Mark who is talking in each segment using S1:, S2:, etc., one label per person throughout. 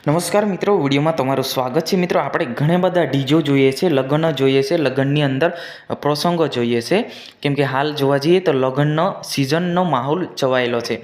S1: નમસ્કાર મિત્રો, વિડીયોમાં તમારું સ્વાગત છે। મિત્રો, આપણે ઘણા બધા ડીજો જોઈએ છે, લગ્ન જોઈએ છે, લગ્નની અંદર પ્રસંગો જોઈએ છે, કેમ કે હાલ જોવા જઈએ તો લગ્નનો સિઝનનો માહોલ છવાયેલો છે।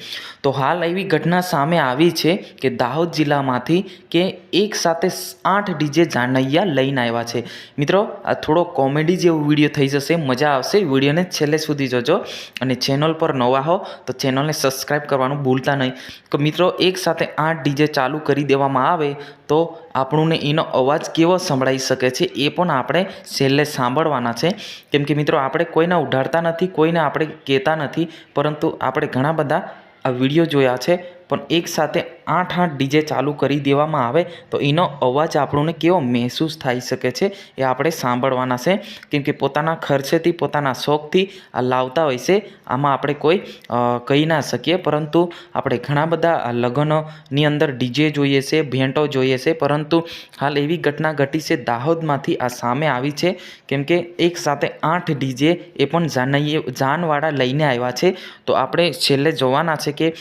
S1: તો હાલ એવી ઘટના સામે આવી છે કે દાહોદ જિલ્લામાંથી કે એક સાથે 8 ડીજે જાનૈયા લઈને આવ્યા છે। મિત્રો, આ થોડો કોમેડી જેવો વિડીયો થઈ જશે, મજા આવશે। વિડીયોને છેલ્લે સુધી જોજો અને ચેનલ પર નવા હો તો ચેનલને સબસ્ક્રાઈબ કરવાનું ભૂલતા નહીં। તો મિત્રો, એક સાથે 8 ડીજે ચાલુ કરી દેવામાં આવે તો આપણને એનો અવાજ કેવો સંભળાઈ શકે છે એ પણ આપણે છેલ્લે સાંભળવાના છે। કેમ કે મિત્રો, આપણે કોઈને ઉડાડતા નથી, કોઈને આપણે કહેતા નથી, પરંતુ આપણે ઘણા બધા આ વિડીયો જોયા છે। પણ એક સાથે 8 ડીજે ચાલુ કરી દેવામાં આવે તો એનો અવાજ આપણને કેવો મહેસૂસ થઈ શકે છે એ આપણે સાંભળવાના છે। કેમ કે પોતાના ખર્ચેથી, પોતાના શોખથી આ લાવતા હોય છે, આમાં આપણે કોઈ કહી ના શકીએ। પરંતુ આપણે ઘણા બધા લગ્નની અંદર ડીજે જોઈએ છે, ભેંટો જોઈએ છે, પરંતુ હાલ એવી ઘટના ઘટી છે દાહોદમાંથી આ સામે આવી છે। કેમ કે એક સાથે 8 ડીજે એ પણ જાનવાળા લઈને આવ્યા છે। તો આપણે છેલ્લે જોવાના છે કે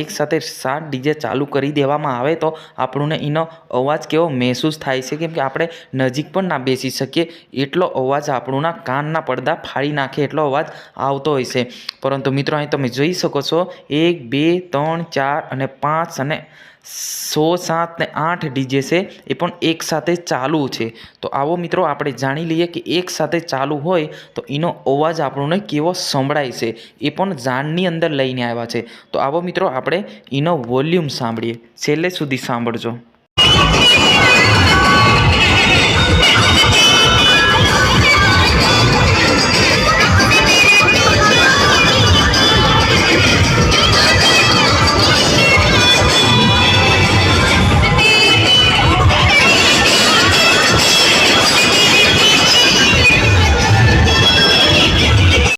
S1: એક સાથે 7 ડીજે ચાલુ કરી દેવામાં આવે તો આપણને એનો અવાજ કેવો મહેસૂસ થાય છે। કેમ કે આપણે નજીક પણ ના બેસી શકીએ, એટલો અવાજ આપણના કાનના પડદા ફાડી નાખે એટલો અવાજ આવતો હોય છે। પરંતુ મિત્રો, અહીં તમે જોઈ શકો છો 1 2 3 4 અને 5 અને 6 7 ને 8 ડીજે છે એ પણ એક સાથે ચાલુ છે। તો આવો મિત્રો, આપણે જાણી લઈએ કે એક સાથે ચાલુ હોય તો એનો અવાજ આપણને કેવો સંભળાય છે, એ પણ જાનની અંદર લઈને આવ્યા છે। તો આવો મિત્રો, આપણે એનો વોલ્યુમ સાંભળીએ, છેલ્લે સુધી સાંભળજો।